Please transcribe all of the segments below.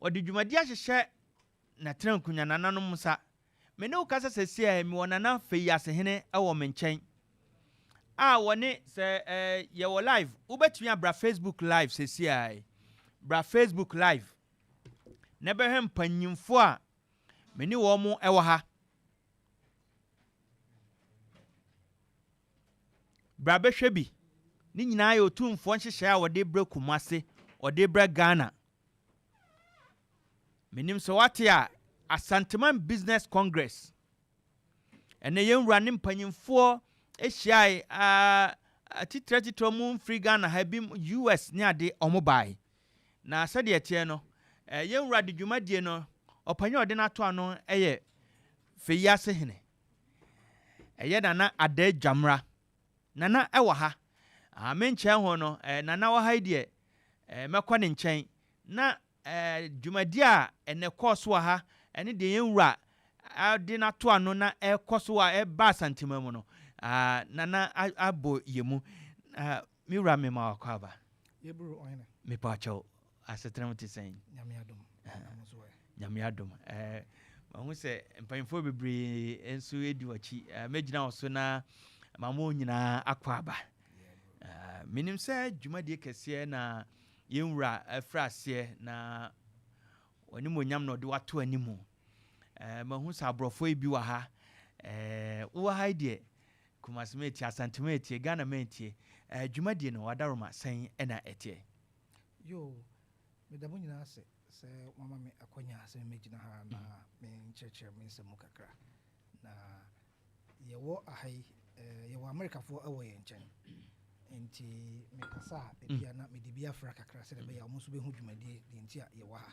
odi dwumadi ahyehyɛ na trankunya nananom musa me ne ukasa sesi a mi wonana feyi asehene ewo me nkyɛn a wone se ye wo live ubetumi abra Facebook live sesi a bra Facebook live ne behem panyimfo a me ne wo mo ewo ha bra behwe bi ni nyina ye otumfo nhyehyɛ a wode bra Kumase wode bra Ghana menim so wate a Asanteman Business Congress ene yenwura ne mpanyimfo ehyiai atitrati mu free Ghana ha bi US ne ade omobai na sade etie no yenwura de dwumadie no opanye ode na to ano eye feyi asehene eye na Addae Gyamera nana ewa ha amenche ho no nana wa ha die mekɔ ne nkyɛn na dwumadie a ene course wa ha ene de yenwura ade na to ano na ekoso a eba Asantema mu no nana abo yemu mi wura me ma kwaba yeburu oyena me pa chaw asetrem ti sen nyame adom mahu se mpanyimfo bebre enso edi wachi megina oso na mamo nyina akwaba minim se dwumadie kese na yenwura afrase na wani monyam no de wato animu mahu sa abrofo ebi wa ha wo ha de Kumase meti Asantema etie Ghana meti dwumadie no wadaroma san na etie yo me dabo nyina se mama me akonya se megina ha na me ncheche me nsemu kakra na ye wo ahai ye wo America fo ewo ye nchen enti me kasa bia na me de bia fra kakra se be ya omo so be hu dwumadie de enti a ye wa ha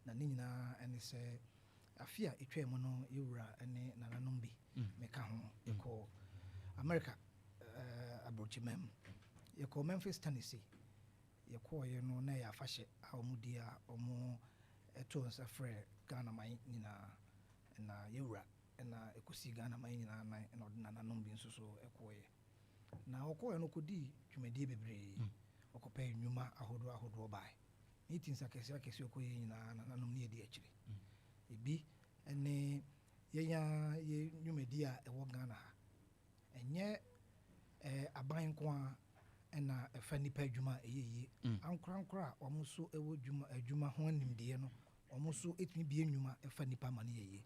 na ne nyina ene se afia etwa mu no yewura ene nananom bi me ka ho eko America abrochimem yeko Memphis Tennessee yeko ye no na ya fashe a omudi a omo eto nsa frɛ Ghana man nyina na yewura na ekosi Ghana man nyina na nananom bi nso so ekoye na okoye no kodi dwumadie bebre okopa nnwuma ahodo bai meeting sakesi okoye nyina nananom ne yedi akire ebi ene yenya ye dwumadie a ewo Ghana ha enye aban ko a na efa nipa adwuma eyeye ankorankora omuso ewo adwuma ho animdie no omuso etimi bie nnwuma efa nipa ma ne yeye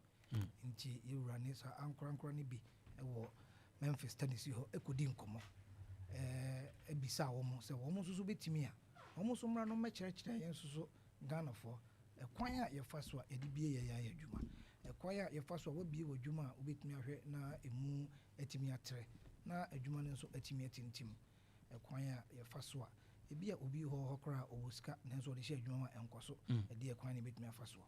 nti yewura ne sa ankorankora ne bi ewo Memphis Tennessee ho ekodi nkomo ebisa wo mo se wo mo so betimi a wo mo so mra no mekyerɛkyerɛ yen so Ghana fo ekwan a yefa so a yedi bie ye ya adwuma ekwan a yefa so a wabie wadwuma a obetimi ahwɛ na emu etimi atre na adwuma no nso etimi atintim ekwan a yefa so a ebi a obi ho kora obuska nanso de hye adwuma ma enkoso edi ekwan ne betimi afa so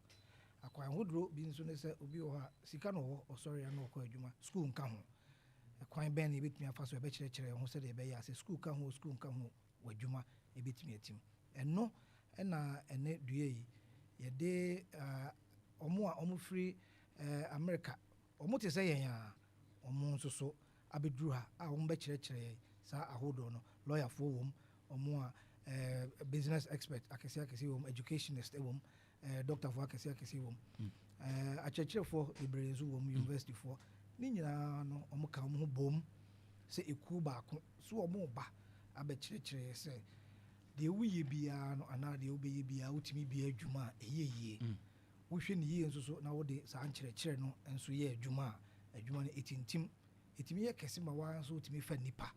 akwan hodro bi nso ne se obi ho a sika no ho osori ya no okɔ adwuma school nka ho ekwan ben ne betimi afa so e be kyerɛkyerɛ ho se de be ya se school nka ho wadwuma e betimi atim eno na ene due yi ye de omo a omo free America omo te se yen a omo nso so abeduru ha a omo be kyerɛkyerɛ sa ahodo no lawyer fo wom omo a business expert akese wom educationist wom doctor fo akese wom akyerɛkyerɛfo ebrezu wom university fo ni nyina no omo ka omo bom se eku baako so omo ba abekyerɛkyerɛ se de wuye bia no ana de obeye bia utimi bia adwuma eyeye wo hwe ne yie nso so na wo de sa ankyerɛkyerɛ no enso ye adwuma no etintim etimi ye kese ma wa nso utimi fa nipa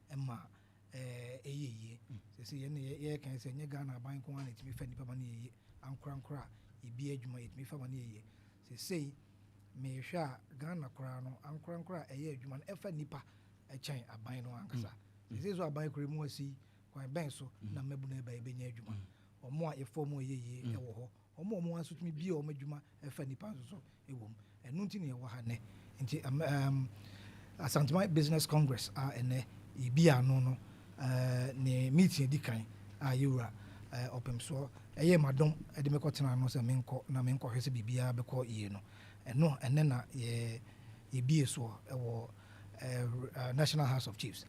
emma eyeye se ye kan se nye Ghana ban ko an etimi fa nipa ma ne yeye ankorankora ebi adwuma etimi fa ma ne yeye se me hwe a Ghana kora no ankorankora eye adwuma no efa nipa ekyɛn aban no ankasa se so aban kora mu asi kwan ben so na mabu na ba ebenya adwuma omo a efom oyeye ewo ho omo aso tumi bia omo adwuma efa nipa so ewom enu nti ne ewo ha ne nti Asantema Business Congress a ene ibia no ne meeting edikan a yewura opem so eye madom ede mekotena no se menko hwese bibia bekọ iye no ene na ye bie so ewo National House of Chiefs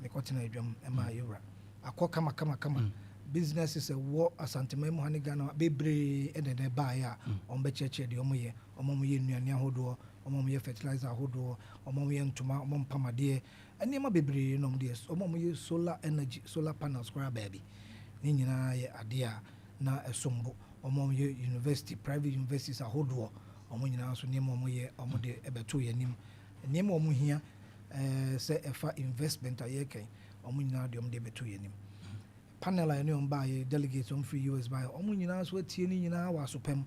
mekotena adwam ema yewura akọ kama businesses a war asantema mu hane Ghana bebre ene ne ba ya ombecheche de omoye omoye nnuane ahodo omoye fertilizer ahodo omoye ntoma omompamade enema bebre no de omoye solar energy solar panels kwa baby ni nyina ye ade a na esombo omoye university private universities ahodo omo nyina so nema omoye omode ebeto yanim nema omohia se efa investment ayeken omo nyina de omode ebeto yanim panel I know by delegates on free US by omo nyina so atie ni nyina wa so pem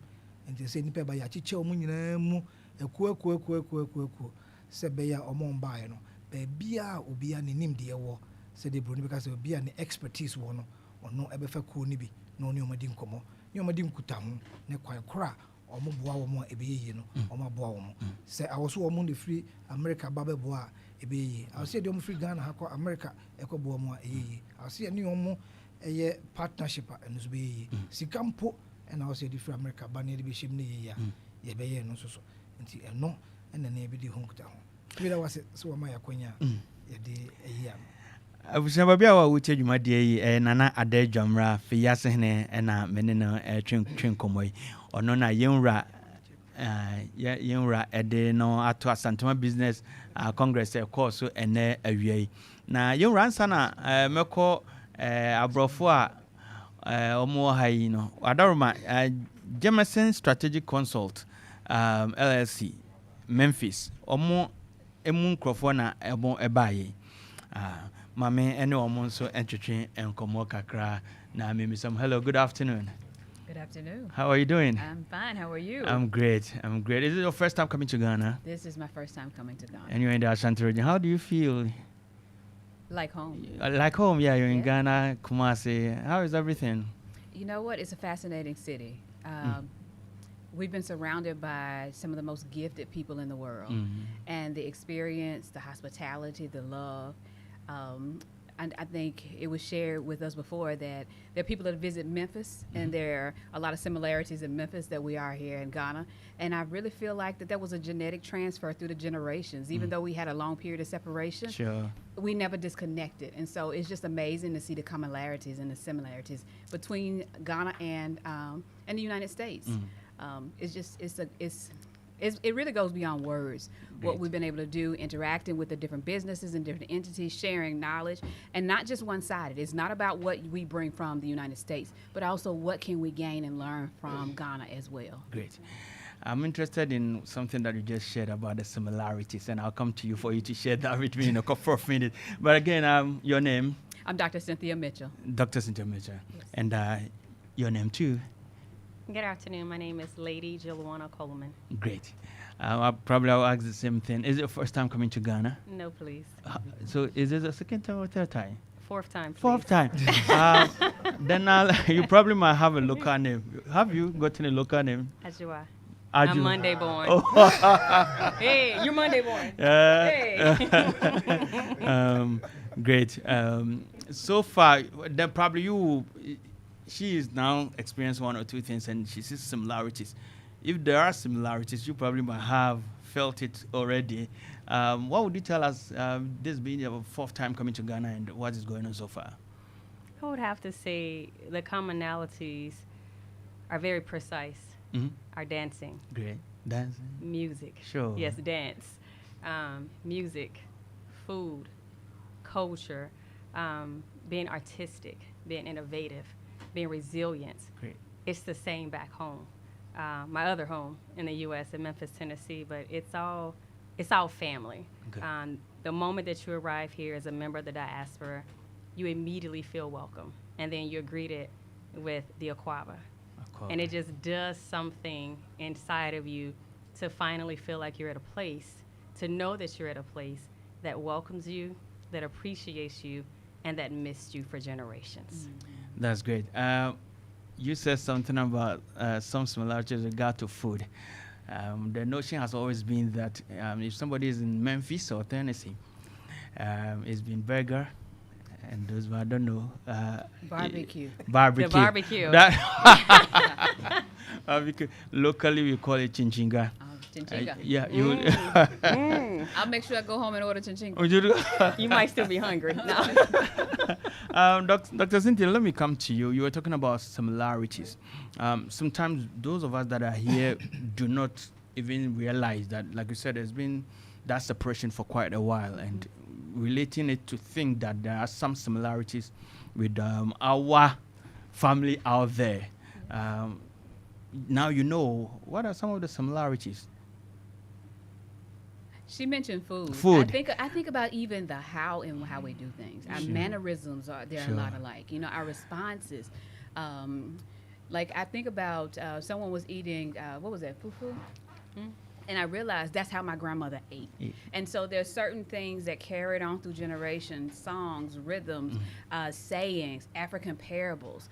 enti se nipa ba ya chiche omo nyina mu eku se be ya omo mbae no be bia obi a nenim de wo se de broni because obi a ne expertise wo no ono ebe fa ko ni bi no ne omadi nkomo ne omadi nkuta ho ne kwan kora omo boa wo mo ebe yeye no omo boa wo mo se awoso wo mo de free America ba be boa ebe yeye awse de omo free Ghana ha ko America eko boa mo yeye awse ne omo eye partnership and so be sikampo and also the free America banner be shim ne ye be ye no so nti eno ena na be di honkuta ho bila wase so ma yakonya ye de eyi am abusha bia wa wuche dwumade yi nana Addae Gyamera fe yase ne na mene no twen komoy ono na yenwura ede no ato asantema business congress course so ene awie na yenwura ansa na meko abrofo a omo hayi no adaroma Jamerson strategic consult LLC Memphis omo emu nkrofo na ebaye mame ene omo so entwetwe enkomo kakra na memisam. Hello, good afternoon. Good afternoon. How are you doing? I'm fine. How are you? I'm great. Is it your first time coming to Ghana? This is my first time coming to Ghana. And you're in the Ashanti region. How do you feel? Like home. Like home, yeah. You're in Ghana, Kumasi. How is everything? You know what? It's a fascinating city. We've been surrounded by some of the most gifted people in the world. And the experience, the hospitality, the love. And I think it was shared with us before that there are people that visit Memphis, and there are a lot of similarities in Memphis that we are here in Ghana. And I really feel like that was a genetic transfer through the generations. Even though we had a long period of separation, we never disconnected. And so it's just amazing to see the commonalities and the similarities between Ghana and the United States. It really goes beyond words. Great. What we've been able to do, interacting with the different businesses and different entities, sharing knowledge, and not just one-sided. It's not about what we bring from the United States, but also what can we gain and learn from Ghana as well. Great. I'm interested in something that you just shared about the similarities, and I'll come to you for you to share that with me in a couple of minutes. But again, your name? I'm Dr. Cynthia Mitchell. Dr. Cynthia Mitchell. Yes. And your name too? Good afternoon. My name is Lady Jilwana Coleman. Great. I'll ask the same thing. Is it your first time coming to Ghana? No, please. So is it a second time or third time? Fourth time, please. Fourth time. Then you probably might have a local name. Have you gotten a local name? Ajua. I'm Monday born. Oh. Hey, you're Monday born. Hey. Great. So far, then probably she is now experienced one or two things and she sees similarities. If there are similarities, you probably might have felt it already. What would you tell us, this being your fourth time coming to Ghana, and what is going on so far? I would have to say the commonalities are very precise. Our dancing. Great. Dancing. Music. Sure. Yes, dance. Music, food, culture, being artistic, being innovative, being resilient. Great. It's the same back home. My other home in the U.S. in Memphis, Tennessee, but it's all family. Okay. The moment that you arrive here as a member of the diaspora, you immediately feel welcome, and then you're greeted with the Aquaba. And it just does something inside of you to finally feel like you're at a place, to know that you're at a place that welcomes you, that appreciates you, and that missed you for generations. That's great. You said something about some similarities with regard to food. The notion has always been that if somebody is in Memphis or Tennessee, it's been burger, and those I don't know. Barbecue. Barbecue. The barbecue. Locally, we call it chinchinga. Chinchinga. Yeah, you. I'll make sure I go home and order chinchinga. Would you do? You might still be hungry. No. Dr. Cynthia, let me come to you. You were talking about similarities. Sometimes those of us that are here do not even realize that, like you said, there's been that separation for quite a while, and relating it to think that there are some similarities with our family out there. Now you know, what are some of the similarities? She mentioned food. Food. I think about even the how and how we do things. Our mannerisms are a lot alike. You know, our responses. Like I think about someone was eating what was that, fufu? And I realized that's how my grandmother ate. And so there's certain things that carried on through generations, songs, rhythms, sayings, African parables,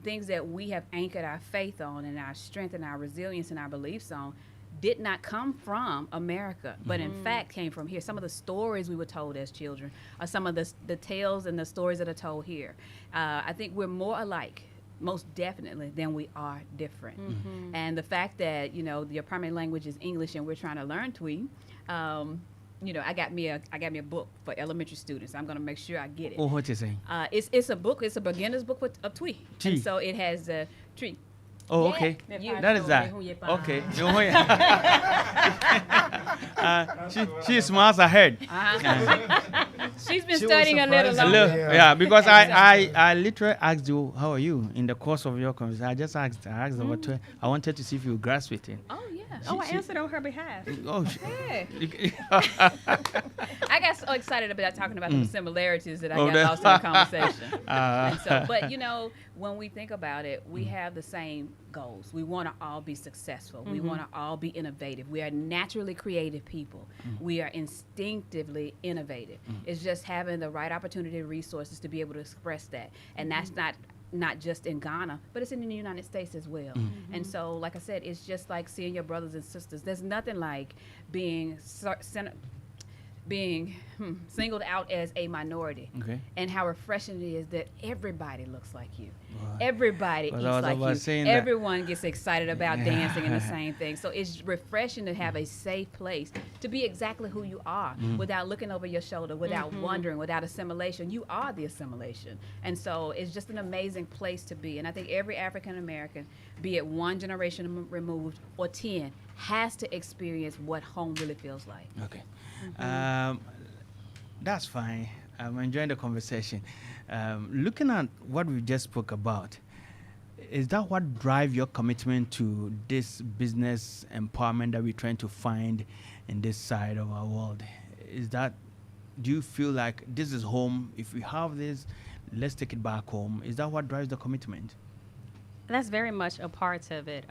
things that we have anchored our faith on and our strength and our resilience and our beliefs on did not come from America, but in fact came from here. Some of the stories we were told as children are some of the tales and the stories that are told here. I think we're more alike, most definitely, than we are different. And the fact that, you know, your primary language is English and we're trying to learn Twi, you know, I got me a book for elementary students. I'm going to make sure I get it. Oh, what you saying? It's a book. It's a beginner's book of Twi. And so it has tree. Oh, okay. That is that. Okay. She smiles ahead. She's been studying a little longer. Yeah, because I literally asked you, how are you, in the course of your conversation. I just asked her, I wanted to see if you grasp it. Oh, yeah. I answered on her behalf. Oh, I got so excited about talking about the similarities that I got lost in the conversation. And so, but, you know, when we think about it, we have the same goals. We want to all be successful. We want to all be innovative. We are naturally creative people. We are instinctively innovative. It's just having the right opportunity and resources to be able to express that. And that's not just in Ghana, but it's in the United States as well. And so, like I said, it's just like seeing your brothers and sisters. There's nothing like being singled out as a minority, and how refreshing it is that everybody looks like you. Everybody eats like you. Everyone gets excited about dancing and the same thing. So it's refreshing to have a safe place to be exactly who you are without looking over your shoulder, without wondering, without assimilation. You are the assimilation. And so it's just an amazing place to be. And I think every African American, be it one generation removed or 10, has to experience what home really feels like. Okay. That's fine. I'm enjoying the conversation. Looking at what we just spoke about, is that what drives your commitment to this business empowerment that we're trying to find in this side of our world? Do you feel like this is home? If we have this, let's take it back home. Is that what drives the commitment? That's very much a part of it.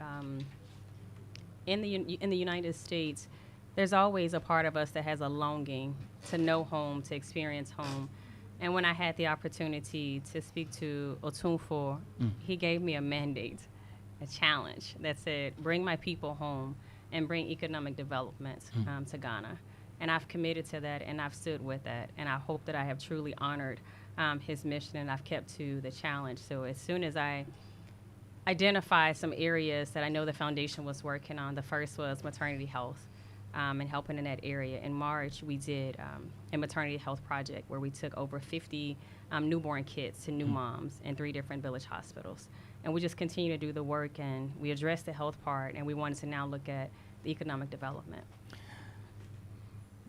In the United States, there's always a part of us that has a longing to know home, to experience home. And when I had the opportunity to speak to Otunfo, he gave me a mandate, a challenge that said, bring my people home and bring economic development to Ghana. And I've committed to that, and I've stood with that. And I hope that I have truly honored his mission, and I've kept to the challenge. So as soon as I identify some areas that I know the foundation was working on, the first was maternity health. And helping in that area. In March, we did a maternity health project where we took over 50 newborn kids to new moms in 3 different village hospitals. And we just continue to do the work, and we addressed the health part, and we wanted to now look at the economic development.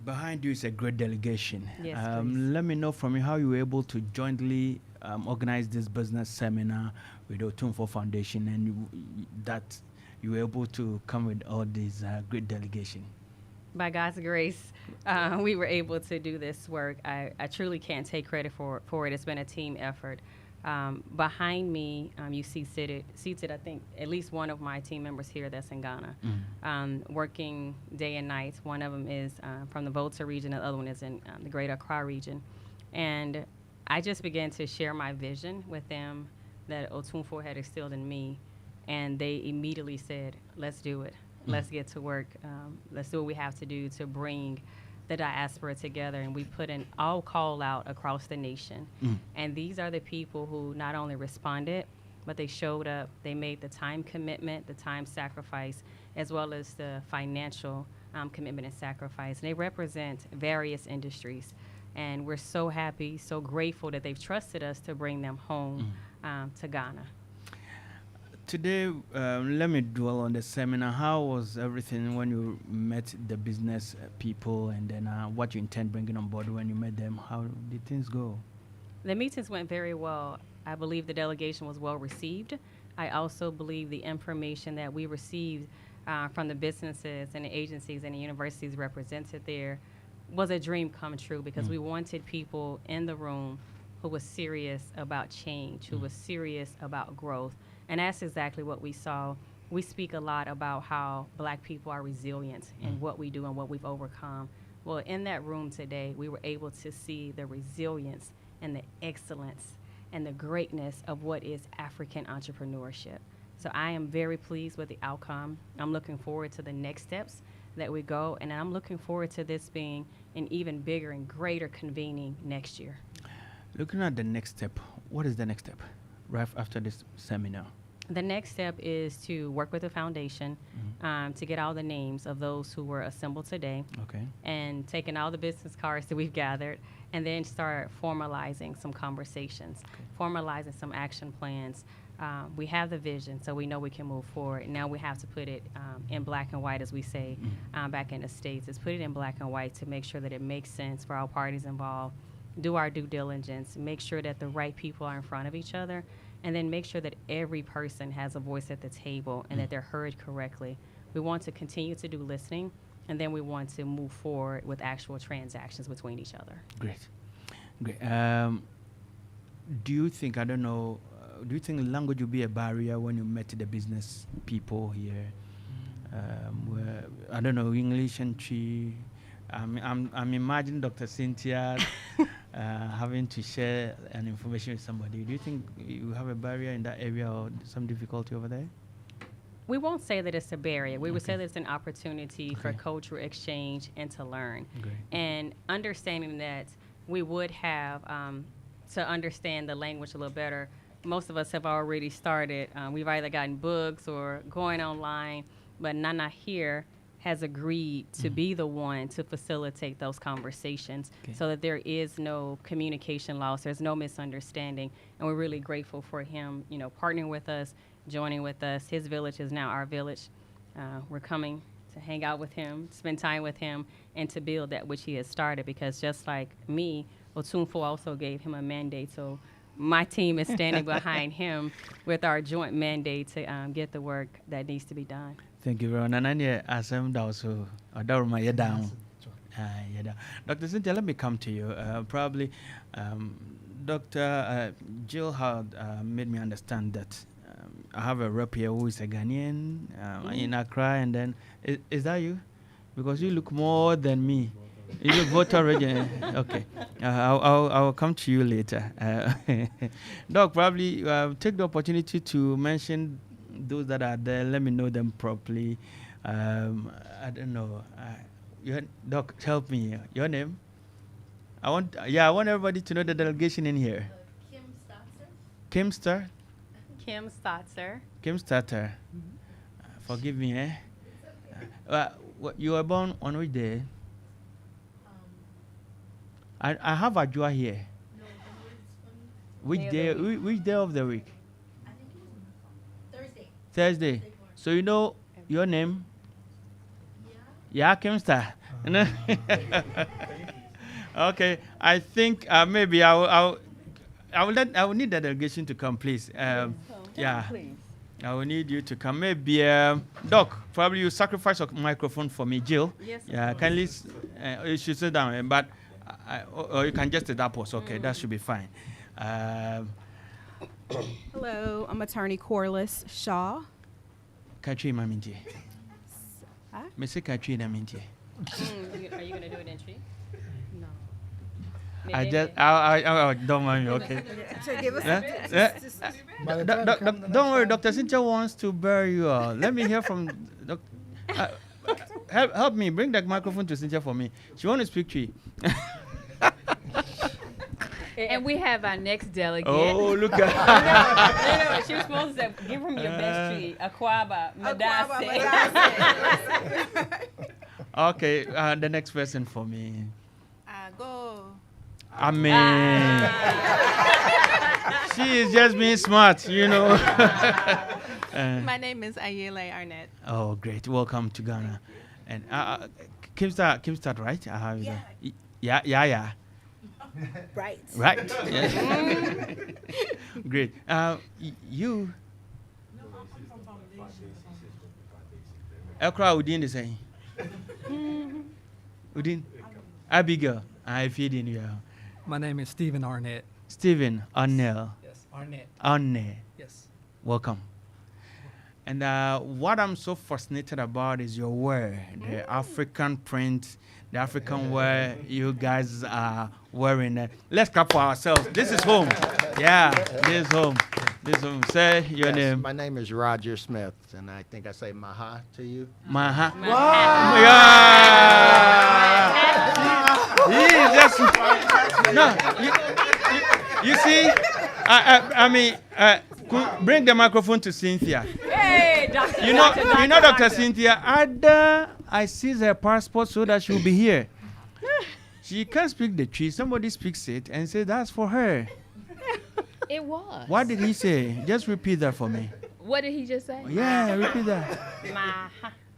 Behind you is a great delegation. Yes, let me know from you how you were able to jointly organize this business seminar with the Otunfo Foundation, and that you were able to come with all these great delegation. By God's grace, we were able to do this work. I truly can't take credit for it. It's been a team effort. Behind me, you see seated, I think, at least one of my team members here that's in Ghana, working day and night. One of them is from the Volta region, the other one is in the Greater Accra region. And I just began to share my vision with them that Otunfo had instilled in me, and they immediately said, let's do it. Let's get to work. Let's do what we have to do to bring the diaspora together. And we put an all call out across the nation. And these are the people who not only responded, but they showed up. They made the time commitment, the time sacrifice, as well as the financial commitment and sacrifice. And they represent various industries. And we're so happy, so grateful that they've trusted us to bring them home to Ghana. Today, let me dwell on the seminar. How was everything when you met the business people, and then what you intend bringing on board when you met them? How did things go? The meetings went very well. I believe the delegation was well received. I also believe the information that we received from the businesses and the agencies and the universities represented there was a dream come true, because we wanted people in the room who was serious about change, who was serious about growth. And that's exactly what we saw. We speak a lot about how Black people are resilient in what we do and what we've overcome. Well, in that room today, we were able to see the resilience and the excellence and the greatness of what is African entrepreneurship. So I am very pleased with the outcome. I'm looking forward to the next steps that we go, and I'm looking forward to this being an even bigger and greater convening next year. Looking at the next step, what is the next step right after this seminar? The next step is to work with the foundation to get all the names of those who were assembled today, and taking all the business cards that we've gathered, and then start formalizing some conversations, formalizing some action plans. We have the vision, so we know we can move forward. Now we have to put it in black and white, as we say back in the States. It's put it in black and white to make sure that it makes sense for all parties involved, do our due diligence, make sure that the right people are in front of each other, and then make sure that every person has a voice at the table and that they're heard correctly. We want to continue to do listening, and then we want to move forward with actual transactions between each other. Great. Do you think, I don't know, do you think language will be a barrier when you met the business people here? Where, I don't know, English and Chi. I'm imagining Dr. Cynthia having to share an information with somebody. Do you think you have a barrier in that area or some difficulty over there? We won't say that it's a barrier. We would say that it's an opportunity for cultural exchange and to learn. And understanding that we would have to understand the language a little better. Most of us have already started. We've either gotten books or going online, but Nana here has agreed to be the one to facilitate those conversations so that there is no communication loss, there's no misunderstanding, and we're really grateful for him, partnering with us, joining with us. His village is now our village. We're coming to hang out with him, spend time with him, and to build that which he has started, because just like me, Otunfo also gave him a mandate, so my team is standing behind him with our joint mandate to get the work that needs to be done. Thank you very much. And asem da also adorma ye down. Dr. Cynthia, let me come to you. Probably Dr. Jill had made me understand that I have a rep here who is a Ghanaian in Accra, and then is that you? Because you look more than me. You look voter already. Okay. I'll come to you later. Doc, probably take the opportunity to mention those that are there. Let me know them properly. I don't know. Doc, help me. Your name? I want everybody to know the delegation in here. Kim Statzer. Kim Statzer. Kim Statzer. Forgive me, you were born on which day? I have Addae here. No, which day of the week? I think it was Thursday. So you know your name? Yeah. Yeah, Kim Star. Okay, I think maybe I will need the delegation to come, please. Yeah, please. I will need you to come. Maybe Doc, probably you sacrifice a microphone for me, Jill. Yes. Yeah, kindly. You should sit down, but or you can just sit up. Okay, that should be fine. Hello, I'm attorney Corliss Shaw. Katri Maminti. Huh? Mr. Katri Maminti. Are you going to do it in Chi? No. I don't mind me, okay. So give us Don't worry, Dr. Cynthia wants to bury you all. Let me hear from help me, bring that microphone to Cynthia for me. She wants to speak to you. And we have our next delegate. Oh, look at She was supposed to say, give him your best treat. Aquaba, Madase. Okay, the next person for me. Go. Amen. She is just being smart, you know. My name is Ayele Arnett. Oh, great. Welcome to Ghana. And Kimstart, right? Yeah. Right. Right. Yes. Great. You. Ekra Udin is saying. Udin. Abigail. I feed in you. My name is Stephen Arnett. Stephen Arnell. Yes, Arnett. Arnett. Yes. Welcome. And what I'm so fascinated about is your wear, the African print, the African wear you guys are wearing. Let's clap for ourselves. This is home. Yeah, this is home. This is home. Say your name. My name is Roger Smith, and I think I say Maha to you. Maha. Wow. Yeah. He just no. You see, I mean, bring the microphone to Cynthia. Hey, doctor. You know, Dr. Cynthia, Addae, I seized her passport so that she'll be here. She can't speak the tree. Somebody speaks it and say that's for her. It was. What did he say? Just repeat that for me. What did he just say? Yeah, repeat that.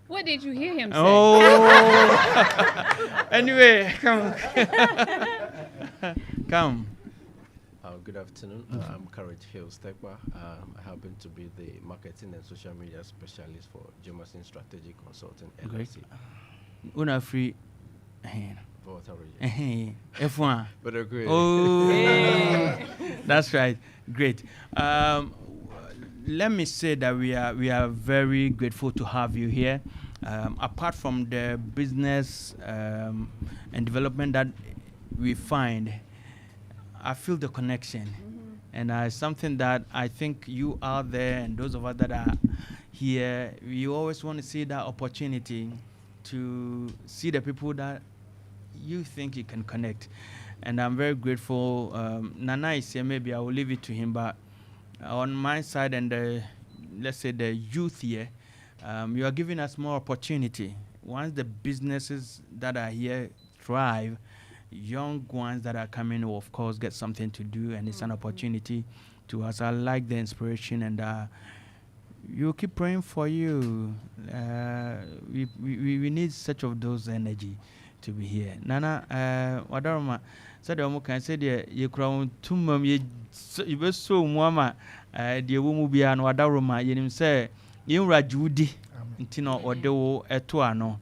What did you hear him say? Oh. Anyway, come. Come. Good afternoon. I'm Courage Hills Tekba. I happen to be the marketing and social media specialist for Jamerson Strategic Consulting LLC. Una free. F1. But agree. Oh, that's right. Great. Let me say that we are very grateful to have you here. Apart from the business and development that we find, I feel the connection, and something that I think you out there and those of us that are here, we always want to see that opportunity to see the people that you think you can connect. And I'm very grateful. Nana is here, maybe I will leave it to him, but on my side and let's say the youth here, you are giving us more opportunity. Once the businesses that are here thrive, young ones that are coming will, of course, get something to do, and it's an opportunity to us. I like the inspiration, and you keep praying for you. We need such of those energy to be here. Nana, wadaroma said omo kan say de ye kura tumam ye be so muama de wo mu bia na wadaroma yenim say ye nwra judi nti na ode wo eto ano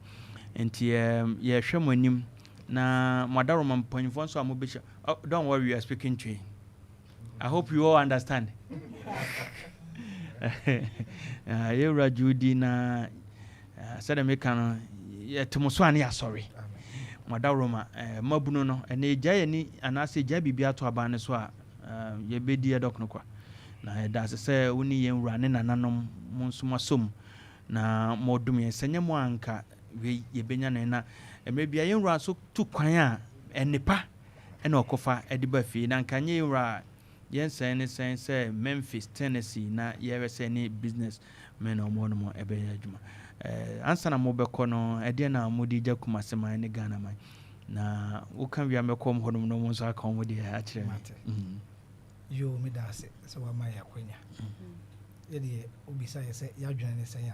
nti ye hwe monim na wadaroma mpanyfo so amobesha. Don't worry, we are speaking to you. I hope you all understand. Ye nwra judi na said me kan ye tomoso ani asori Madaroma, Mabuno, and a giant, and I say Jabby to a baneswa, ye be dear docnoqua. Now, that's a say, only running an anom monsumasum. Now, more do me a senior moanca, we ye benyanena, and maybe a young ran so too quiet, and nipa, and okofa at the buffet, and can ye ra, yes, and say Memphis, Tennessee, not ye ever say any business men or more ebejuma. Answer na mobeko no ede na modi gya kumasema ne Ghana man na wo kan wi amekom hodom no mo so aka mo de a kire yo me da se so wa mai akwanya ye de obisa ye se ya dwene ne sen ya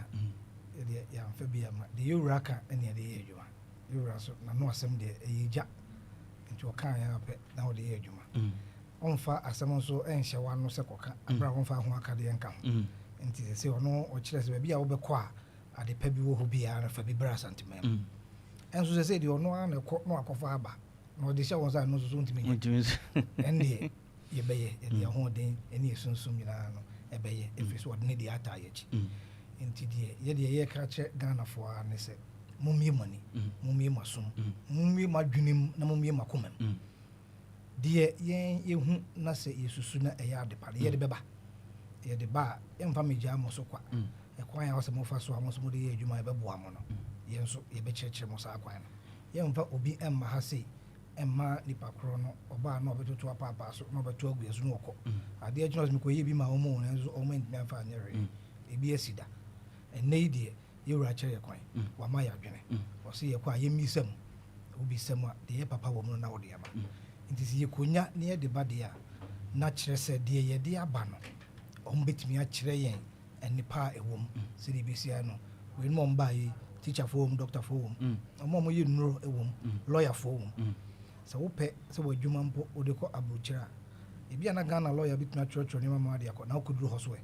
ye de ya mfa bia ma de yura ka ene de ye adwuma yura so na no asem de ye gya nti o kan ya pe na o de ye adwuma onfa asem so enhye wa no se koka abra onfa ho aka de enka ho nti se ono o kire se ba bia wo be kwa ade pa bi wo ho bia na fa bi bra santimem enso se de ono na ko no akofa aba na o de hye won sa no so ntimi ende ye beye ye ho den ene esunsum nyina no ebeye efi so de ne de ata ye chi nti de ye de ye ka che Ghana fo a ne se mumie mani mumie masum mumie madwunim na mumie makomam de ye hu na se yesusu na eya de pa ye de beba ye de ba ye mfa meja mo so kwa ekwan ya wose mo fa so amo so mo de ye adwuma e bebo amo no ye nso ye be chirechire mo sa akwan no ye mfa obi emma ha sei Emma nipa kro no oba no betutu apapa so no betu agu esu no okọ ade agina so mkoye bi ma omo na so omo ntina fa nyere ebi asida enne ide yewura kire kwan wa ma ya dwene o se ye kwa ye misam obi sam a de ye papa wo mu na wo de ama nti si ye konya ne ye de ba de a na kire se de ye de aba no o mbetimi a kire yen enipa ewom se de besia no we no mba yi teacher for doctor for omo ye nuro ewom lawyer for so wope so wadwuma mpo odeko abrochira ebi ana Ghana lawyer bituna church ni mama de akọ na okuduru hoso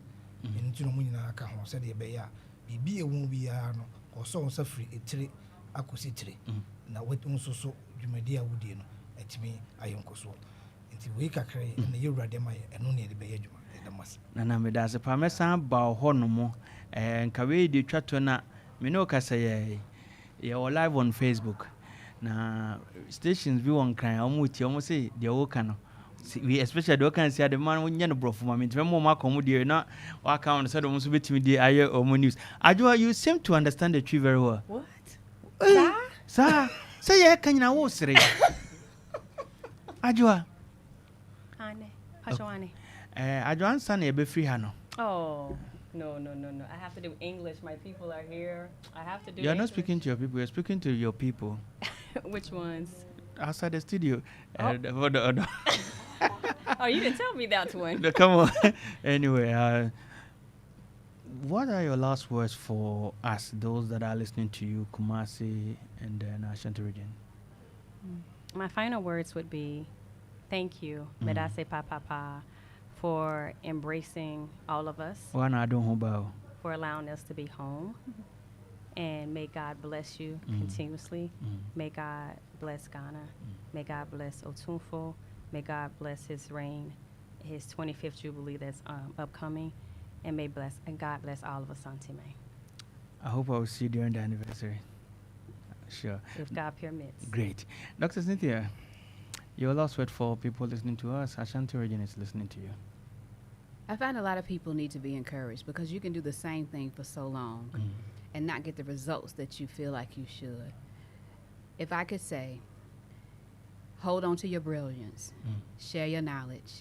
enti no munyina aka ho se de be ya bibi ewu bi ya no oso so free etire akosi tire na wetu nso so dwumadi a wudie no etimi ayonkoso enti we kakre na yewurade ma ye eno ne de be ya dwuma de mas na me da se pa mesa ba ho no mo nka we de twato na me no kasa ye live on Facebook na stations bi won kan omuti omo say de wo kan we especially the can see the man when you bro for me mo ma come na wa account so dem so betimi dey aye omo news Adwa, you seem to understand the tree very well. What? Sir say ye kan na wo sere Adwa Ane. Pashoane. Adwa san e be free ha no. Oh. No. I have to do English. My people are here. I have to do You're English. not speaking to your people, you're speaking to your people. Which ones? Outside the studio. Oh. Oh, you didn't tell me that one. Come on. Anyway, what are your last words for us, those that are listening to you, Kumasi and then Ashanti region? My final words would be, thank you, Medase Papa, for embracing all of us, for allowing us to be home. And may God bless you continuously. May God bless Ghana. May God bless Otunfo. May God bless his reign, his 25th Jubilee that's upcoming. And God bless all of us on Time. I hope I will see you during the anniversary. Sure. If God permits. Great. Dr. Cynthia, your last word for people listening to us. Ashanti region is listening to you. I find a lot of people need to be encouraged because you can do the same thing for so long and not get the results that you feel like you should. If I could say, hold on to your brilliance, share your knowledge,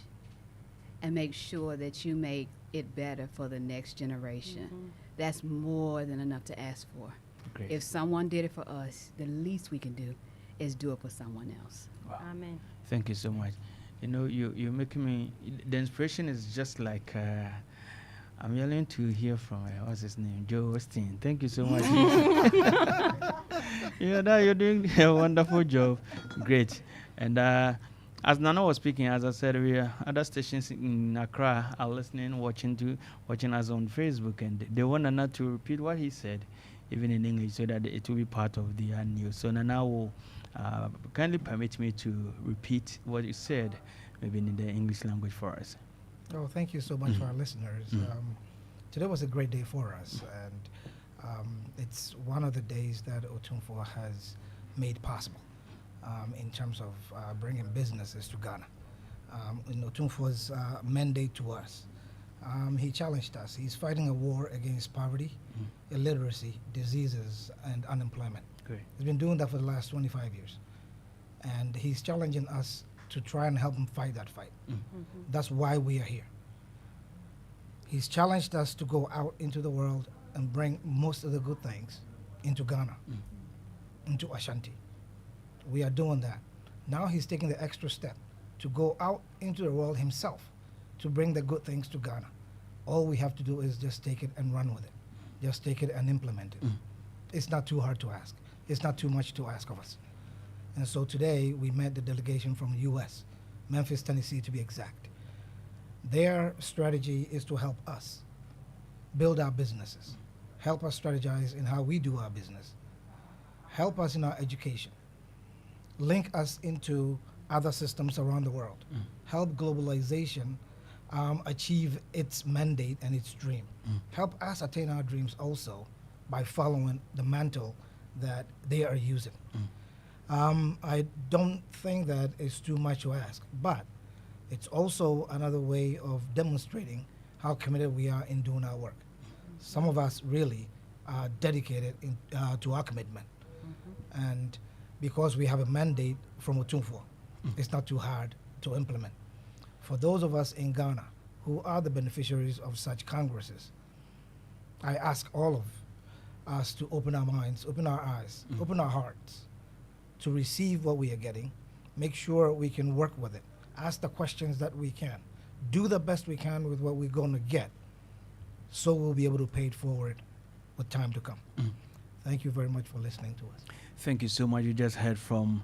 and make sure that you make it better for the next generation. That's more than enough to ask for. Great. If someone did it for us, the least we can do is do it for someone else. Wow. Amen. Thank you so much. You know, you're making me, the inspiration is just like, I'm yelling to hear from, what's his name, Joe Osteen. Thank you so much. You're doing a wonderful job. Great. And as Nana was speaking, as I said, other stations in Accra are listening, watching us on Facebook, and they want Nana to repeat what he said, even in English, so that it will be part of the news. So Nana will kindly permit me to repeat what you said, maybe in the English language for us. Oh, thank you so much for our listeners. Today was a great day for us, and it's one of the days that Otunfo has made possible in terms of bringing businesses to Ghana. In Otunfo's mandate to us, he challenged us. He's fighting a war against poverty, illiteracy, diseases, and unemployment. Great. He's been doing that for the last 25 years. And he's challenging us to try and help him fight that fight. That's why we are here. He's challenged us to go out into the world and bring most of the good things into Ghana, into Ashanti. We are doing that. Now he's taking the extra step to go out into the world himself to bring the good things to Ghana. All we have to do is just take it and run with it. Just take it and implement it. It's not too hard to ask. It's not too much to ask of us. And so today we met the delegation from the U.S., Memphis, Tennessee to be exact. Their strategy is to help us build our businesses, help us strategize in how we do our business, help us in our education, link us into other systems around the world, help globalization achieve its mandate and its dream, help us attain our dreams also by following the mantle that they are using. I don't think that it's too much to ask, but it's also another way of demonstrating how committed we are in doing our work. Some of us really are dedicated to our commitment. And because we have a mandate from Otumfuo. It's not too hard to implement. For those of us in Ghana who are the beneficiaries of such congresses, I ask all of us to open our minds, open our eyes, open our hearts to receive what we are getting, make sure we can work with it, ask the questions that we can, do the best we can with what we're going to get, so we'll be able to pay it forward with time to come. Thank you very much for listening to us. Thank you so much. You just heard from